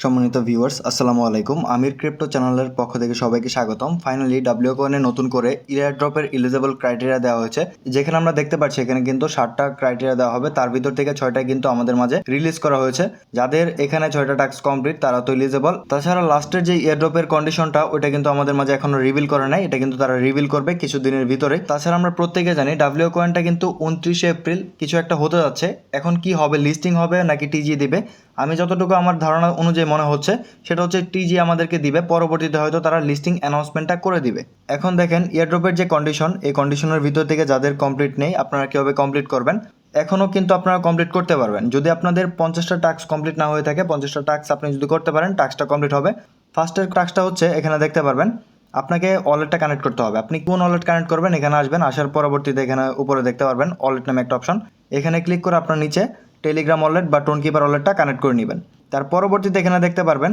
সম্মানিত ভিউয়ার্স আসসালামু আলাইকুম। আমির ক্রিপ্টো চ্যানেলের পক্ষ থেকে সবাইকে স্বাগতম। ফাইনালি ডাব্লিউ কয়েনে নতুন করে এয়ারড্রপের এলিজিবল ক্রাইটেরিয়া দেওয়া হয়েছে, যেখানে আমরা দেখতে পাচ্ছি এখানে কিন্তু 7টা ক্রাইটেরিয়া দেওয়া হবে, তার ভিতর থেকে 6টা কিন্তু আমাদের মাঝে রিলিজ করা হয়েছে। যাদের এখানে 6টা টাস্ক কমপ্লিট তারা তো এলিজিবল। তাছাড়া লাস্টের যে এয়ারড্রপের কন্ডিশনটা ওইটা কিন্তু আমাদের মাঝে এখনো রিভিল করে নাই, এটা কিন্তু তারা রিভিল করবে কিছুদিনের ভিতরে। তাছাড়া আমরা প্রত্যেকে জানি ডাব্লিউ কয়েনটা কিন্তু 29শে এপ্রিল কিছু একটা হতে যাচ্ছে। এখন কি হবে, লিস্টিং হবে নাকি টিজি দিবে? আমি যতটুকু আমার ধারণা অনুযায়ী মনে হচ্ছে সেটা হচ্ছে টিজি আমাদেরকে দিবে, পরবর্তীতে হয়তো তারা লিস্টিং অ্যানাউন্সমেন্টটা করে দিবে। এখন দেখেন এয়ারড্রপের যে কন্ডিশন, এই কন্ডিশনের ভিতর থেকে যাদের কমপ্লিট নেই আপনারা কীভাবে কমপ্লিট করবেন। এখনও কিন্তু আপনারা কমপ্লিট করতে পারবেন যদি আপনাদের 50টা টাস্ক কমপ্লিট না হয়ে থাকে। 50টা টাস্ক আপনি যদি করতে পারেন টাস্কটা কমপ্লিট হবে। ফার্স্টের টাস্কটা হচ্ছে এখানে দেখতে পারবেন আপনাকে ওয়ালেটটা কানেক্ট করতে হবে। আপনি কোন ওয়ালেট কানেক্ট করবেন এখানে আসবেন, আসার পরবর্তীতে এখানে উপরে দেখতে পারবেন ওয়ালেট নামে একটা অপশন, এখানে ক্লিক করে আপনার নিচে টেলিগ্রাম ওয়ালেট বা টোন কিপার ওয়ালেটটা কানেক্ট করে নেবেন। তার পরবর্তীতে এখানে দেখতে পারবেন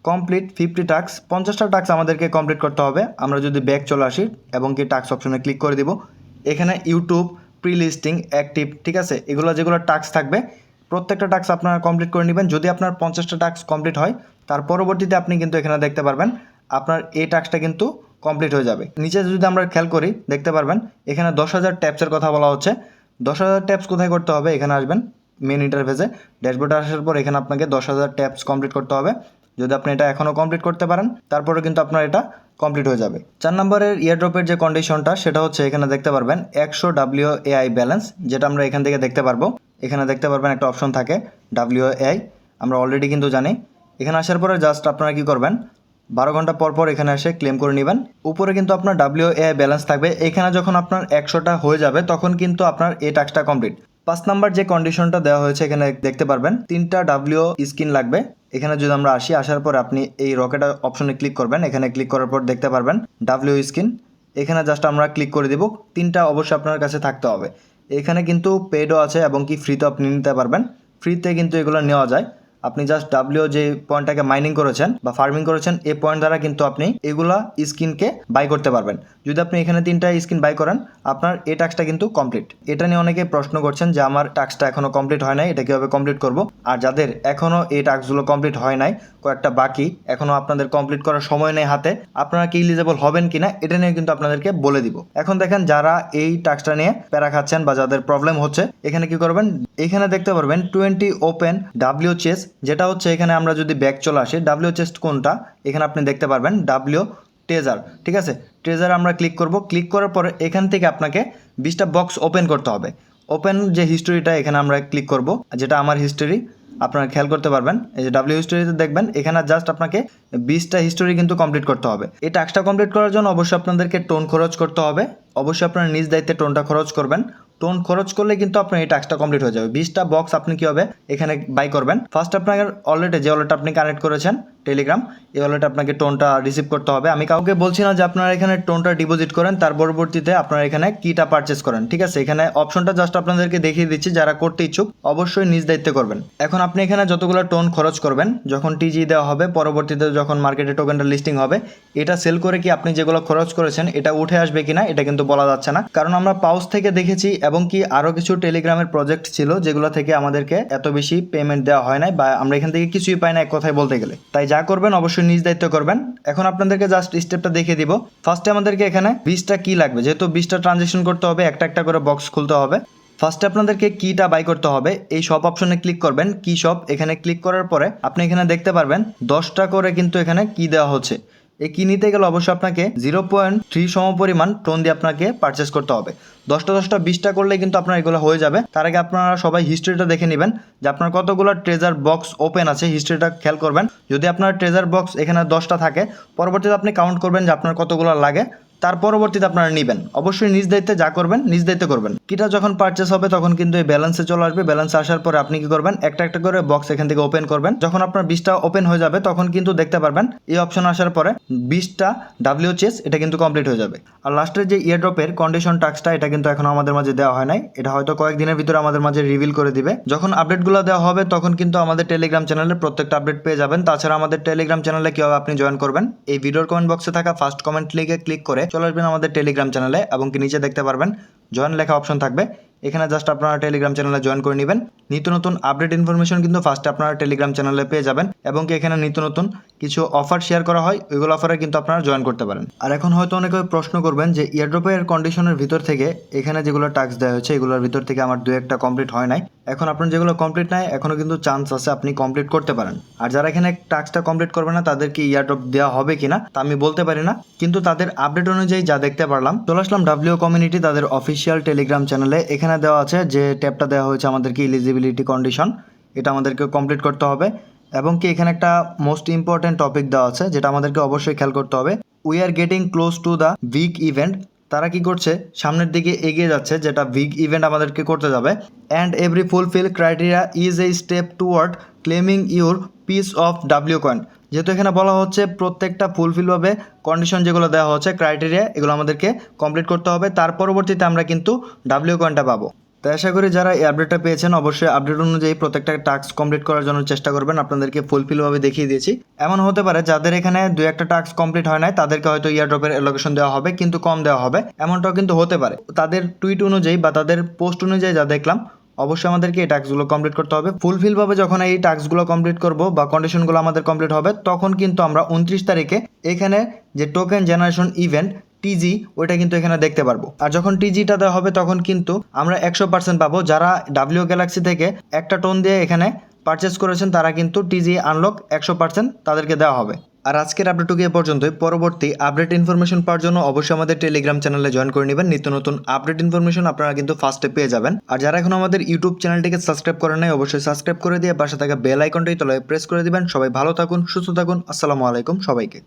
কমপ্লিট 50 টাস্ক, 50টা টাস্ক আমাদেরকে কমপ্লিট করতে হবে। আমরা যদি ব্যাক চলে আসি এবং কি টাস্ক অপশনে ক্লিক করে দিব, এখানে ইউটিউব প্রি লিস্টিং অ্যাক্টিভ, ঠিক আছে, যেগুলো টাস্ক থাকবে প্রত্যেকটা টাস্ক আপনারা কমপ্লিট করে নেবেন। যদি আপনার 50টা টাস্ক কমপ্লিট হয় তার পরবর্তীতে আপনি কিন্তু এখানে দেখতে পারবেন আপনার এই টাস্কটা কিন্তু কমপ্লিট হয়ে যাবে। নিচে যদি আমরা খেয়াল করি দেখতে পারবেন এখানে 10,000 ট্যাপসের কথা বলা হচ্ছে। 10,000 ট্যাপস কোথায় করতে হবে, এখানে আসবেন মেন ইন্টারফেসে, ড্যাশবোর্ডে আসার পর এখানে আপনাকে 10,000 ট্যাপস কমপ্লিট করতে হবে। যদি আপনি এটা এখনও কমপ্লিট করতে পারেন তারপরে কিন্তু আপনার এটা কমপ্লিট হয়ে যাবে। 4 নম্বরের ইয়ারড্রপের যে কন্ডিশনটা সেটা হচ্ছে এখানে দেখতে পারবেন 100 WAI ব্যালেন্স, যেটা আমরা এখান থেকে দেখতে পারবো। এখানে দেখতে পারবেন একটা অপশন থাকে WAI, আমরা অলরেডি কিন্তু জানি। এখানে আসার পরে জাস্ট আপনারা কি করবেন 12 ঘন্টা পর পর এখানে এসে ক্লেম করে নেবেন। উপরে কিন্তু আপনার WAI ব্যালেন্স থাকবে। এখানে যখন আপনার 100টা হয়ে যাবে তখন কিন্তু আপনার এই টাস্কটা কমপ্লিট। 5 নাম্বার যে কন্ডিশনটা দেওয়া হয়েছে এখানে দেখতে পারবেন 3টা ডাব্লিউ স্কিন লাগবে। এখানে যদি আমরা আসার পর আপনি এই রকেট অপশনে ক্লিক করবেন, এখানে ক্লিক করার পর দেখতে পারবেন ডাব্লিউ স্কিন, এখানে জাস্ট আমরা ক্লিক করে দিব। 3টা অবশ্যই আপনার কাছে থাকতে হবে। এখানে কিন্তু পেডও আছে এবং কি ফ্রিতে আপনি নিতে পারবেন, ফ্রিতে কিন্তু এগুলো নেওয়া যায়। আপনি জাস্ট ডাব্লিউ যে পয়েন্টটাকে মাইনিং করেছেন বা ফার্মিং করেছেন এই পয়েন্ট দ্বারা কিন্তু আপনি এগুলা স্কিনকে বাই করতে পারবেন। যদি আপনি এখানে 3টা স্কিন বাই করেন আপনার এই টাস্কটা কিন্তু কমপ্লিট। এটা নিয়ে অনেকে প্রশ্ন করছেন যে আমার টাস্কটা এখনো কমপ্লিট হয় নাই, এটা কীভাবে কমপ্লিট করব। আর যাদের এখনও এই টাস্কগুলো কমপ্লিট হয় নাই, কয়েকটা বাকি এখনও আপনাদের কমপ্লিট করার সময় নেই হাতে, আপনারা কি এলিজিবল হবেন কিনা এটা নিয়ে কিন্তু আপনাদেরকে বলে দিব। এখন দেখেন যারা এই টাস্কটা নিয়ে প্যারা খাচ্ছেন বা যাদের প্রবলেম হচ্ছে এখানে কি করবেন, এখানে দেখতে পারবেন 20 ওপেন ডাব্লিউ চেস, যেটা হচ্ছে এখানে আমরা যদি ব্যাক চলে আসি ডাব্লিউ চেস্ট কোনটা এখানে আপনি দেখতে পারবেন ডাব্লিউ ট্রেজার, ঠিক আছে। ট্রেজার আমরা ক্লিক করব, ক্লিক করার পরে এখান থেকে আপনাকে 20টা বক্স ওপেন করতে হবে। ওপেন যে হিস্টোরিটা এখানে আমরা ক্লিক করব, যেটা আমার হিস্টোরি আপনারা খেয়াল করতে পারবেন। এই যে ডাব্লিউ হিস্টোরিতে দেখবেন এখানে জাস্ট আপনাকে 20টা হিস্টোরি কিন্তু কমপ্লিট করতে হবে। এই টাস্কটা কমপ্লিট করার জন্য অবশ্যই আপনাদেরকে টোন খরচ করতে হবে। অবশ্যই আপনার নিজ দায়িত্বে টোনটা খরচ করবেন। টোন খরচ করলে কিন্তু আপনার এই টাস্কটা কমপ্লিট হয়ে যাবে। 20টা বক্স আপনি কী হবে এখানে বাই করবেন। ফার্স্ট আপনার অলরেডি যে ওয়ালেটটা আপনি কানেক্ট করেছেন টেলিগ্রাম, এই ওয়ালেটে আপনাকে টোনটা রিসিভ করতে হবে। আমি কাউকে বলছি না যে আপনারা এখানে টোনটা ডিপোজিট করেন তার পরবর্তীতে আপনারা এখানে কিটা পারচেস করেন, ঠিক আছে। এখানে অপশনটা জাস্ট আপনাদেরকে দেখিয়ে দিচ্ছি, যারা করতে ইচ্ছুক অবশ্যই নিজ দায়িত্বে করবেন। এখন আপনি এখানে যতগুলো টোন খরচ করবেন যখন টিজি দেওয়া হবে, পরবর্তীতে যখন মার্কেটে টোকেনটা লিস্টিং হবে, এটা সেল করে কি আপনি যেগুলো খরচ করেছেন এটা উঠে আসবে কিনা এটা কিন্তু বলা যাচ্ছে না। কারণ আমরা পাউস থেকে দেখেছি এবং কি আরও কিছু টেলিগ্রামের প্রজেক্ট ছিল যেগুলো থেকে আমাদেরকে এত বেশি পেমেন্ট দেওয়া হয় নাই বা আমরা এখান থেকে কিছুই পাই না এক কথায় বলতে গেলে। তাই যা করবেন অবশ্যই নিজ দায়িত্ব করবেন। এখন আপনাদেরকে জাস্ট স্টেপটা দেখিয়ে দিব। ফার্স্টে আমাদেরকে এখানে 20টা কি লাগবে, যেহেতু 20টা ট্রানজেকশন করতে হবে, একটা একটা করে বক্স খুলতে হবে। ফার্স্টে আপনাদেরকে কিটা বাই করতে হবে। এই শপ অপশনে ক্লিক করবেন, কি শপ, এখানে ক্লিক করার পরে আপনি এখানে দেখতে পারবেন 10টা করে কিন্তু এখানে কি দেওয়া হচ্ছে। এই কি নিতে গেলে অবশ্যই আপনাকে 0.3 সমপরিমাণ টোন দিয়ে আপনাকে পারচেস করতে হবে। 10টা 20টা করলে কিন্তু আপনার এগুলো হয়ে যাবে। তার আগে আপনারা সবাই হিস্ট্রিটা দেখে নেবেন যে আপনার কতগুলো ট্রেজার বক্স ওপেন আছে, হিস্ট্রিটা খেয়াল করবেন। যদি আপনার ট্রেজার বক্স এখানে 10টা থাকে পরবর্তীতে আপনি কাউন্ট করবেন যে আপনার কতগুলো লাগে, তার পরবর্তীতে আপনারা নেবেন। অবশ্যই নিজ দায়িত্বে যা করবেন নিজ দায়িত্বে করবেন। কিটা যখন পারচেস হবে তখন কিন্তু এই ব্যালেন্সে চলে আসবে। ব্যালেন্সে আসার পরে আপনি কি করবেন, একটা একটা করে বক্স এখান থেকে ওপেন করবেন। যখন আপনার 20টা ওপেন হয়ে যাবে তখন কিন্তু দেখতে পারবেন এই অপশন আসার পরে 20টা ডাব্লিউ চেস এটা কিন্তু কমপ্লিট হয়ে যাবে। আর লাস্টের যে ইয়ারড্রপের কন্ডিশন টাস্কটা এটা কিন্তু এখন আমাদের মাঝে দেওয়া হয় নাই, এটা হয়তো কয়েকদিনের ভিতরে আমাদের মাঝে রিভিল করে দিবে। যখন আপডেটগুলো দেওয়া হবে তখন কিন্তু আমাদের টেলিগ্রাম চ্যানেলে প্রত্যেকটা আপডেট পেয়ে যাবেন। তাছাড়া আমাদের টেলিগ্রাম চ্যানেলে কীভাবে আপনি জয়েন করবেন, এই ভিডিওর কমেন্ট বক্সে থাকা ফার্স্ট কমেন্ট লিঙ্কে ক্লিক করে চলে আসবেন আমাদের টেলিগ্রাম চ্যানেলে এবং কি নিচে দেখতে পারবেন জয়েন লেখা অপশন থাকবে, এখানে জাস্ট আপনারা টেলিগ্রাম চ্যানেলে জয়েন করে নেবেন। নিত্য নতুন আপডেট ইনফরমেশন কিন্তু ফার্স্টে আপনারা টেলিগ্রাম চ্যানেলে পেয়ে যাবেন এবং কি এখানে নিত্য নতুন কিছু অফার শেয়ার করা হয়, ওইগুলো অফারে কিন্তু আপনারা জয়েন করতে পারেন। আর এখন হয়তো অনেকে প্রশ্ন করবেন যে ইয়ারড্রপের কন্ডিশনের ভিতর থেকে এখানে যেগুলো টাস্ক দেওয়া হয়েছে এগুলোর ভিতর থেকে আমার 2-1টা কমপ্লিট হয় নাই। এখন আপনার যেগুলো কমপ্লিট নাই এখনও কিন্তু চান্স আছে আপনি কমপ্লিট করতে পারেন। আর যারা এখানে টাস্কটা কমপ্লিট করবে না তাদেরকে ইয়ারড্রপ দেওয়া হবে কিনা তা আমি বলতে পারি না, কিন্তু তাদের আপডেট অনুযায়ী যা দেখতে পারলাম, চলে আসলাম ডাব্লিউ কমিউনিটি তাদের অফিসিয়াল টেলিগ্রাম চ্যানেলে। এখানে দেওয়া আছে যে ট্যাবটা দেওয়া হয়েছে আমাদেরকে ইলিজিবিলিটি কন্ডিশন, এটা আমাদেরকে কমপ্লিট করতে হবে এবং কি এখানে একটা মোস্ট ইম্পর্টেন্ট টপিক দেওয়া আছে যেটা আমাদেরকে অবশ্যই খেয়াল করতে হবে। We are getting close to the big event. তারা কি করছে, সামনের দিকে এগিয়ে যাচ্ছে, যেটা বিগ ইভেন্ট আমাদেরকে করতে যাবে। And every fulfil criteria is a step toward claiming your piece of W coin. যেহেতু এখানে বলা হচ্ছে প্রত্যেকটা ফুলফিলভাবে কন্ডিশন যেগুলো দেওয়া হচ্ছে ক্রাইটেরিয়া এগুলো আমাদেরকে কমপ্লিট করতে হবে, তার পরবর্তীতে আমরা কিন্তু ডাব্লিউ কয়েনটা পাবো। তাই আশা করি যারা এই আপডেটটা পেয়েছেন অবশ্যই আপডেট অনুযায়ী প্রত্যেকটা টাস্ক কমপ্লিট করার জন্য চেষ্টা করবেন। আপনাদেরকে ফুলফিলভাবে দেখিয়ে দিয়েছি। এমন হতে পারে যাদের এখানে 2-1টা টাস্ক কমপ্লিট হয় নাই তাদেরকে হয়তো ইয়ারড্রপের অ্যালোকেশন দেওয়া হবে, কিন্তু কম দেওয়া হবে, এমনটাও কিন্তু হতে পারে। তাদের টুইট অনুযায়ী বা তাদের পোস্ট অনুযায়ী যা দেখলাম, অবশ্যই আমাদেরকে এই টাস্কগুলো কমপ্লিট করতে হবে। ফুলফিলভাবে যখন এই টাস্কগুলো কমপ্লিট করব বা কন্ডিশনগুলো আমাদের কমপ্লিট হবে তখন কিন্তু আমরা 29 তারিখে এখানে যে টোকেন জেনারেশন ইভেন্ট টিজি ওইটা কিন্তু এখানে দেখতে পারবো। আর যখন টিজিটা দেওয়া হবে তখন কিন্তু আমরা 100% পাবো। যারা ডাব্লিউ গ্যালাক্সি থেকে একটা টোন দিয়ে এখানে পারচেস করেছেন তারা কিন্তু টিজি আনলক 100% তাদেরকে দেওয়া হবে। আর আজকের আপডেটটুকু এ পর্যন্তই। পরবর্তী আপডেট ইনফরমেশন পাওয়ার জন্য অবশ্যই আমাদের টেলিগ্রাম চ্যানেলে জয়েন করে নেবেন। নিত্য নতুন আপডেট ইনফরমেশন আপনারা কিন্তু ফার্স্টে পেয়ে যাবেন। আর যারা এখন আমাদের ইউটিউব চ্যানেলটিকে সাবস্ক্রাইব করেন নাই অবশ্যই সাবস্ক্রাইব করে দিয়ে পাশে থাকা বেল আইকনটাই তলায় প্রেস করে দিবেন। সবাই ভালো থাকুন, সুস্থ থাকুন। আসসালামু আলাইকুম সবাইকে।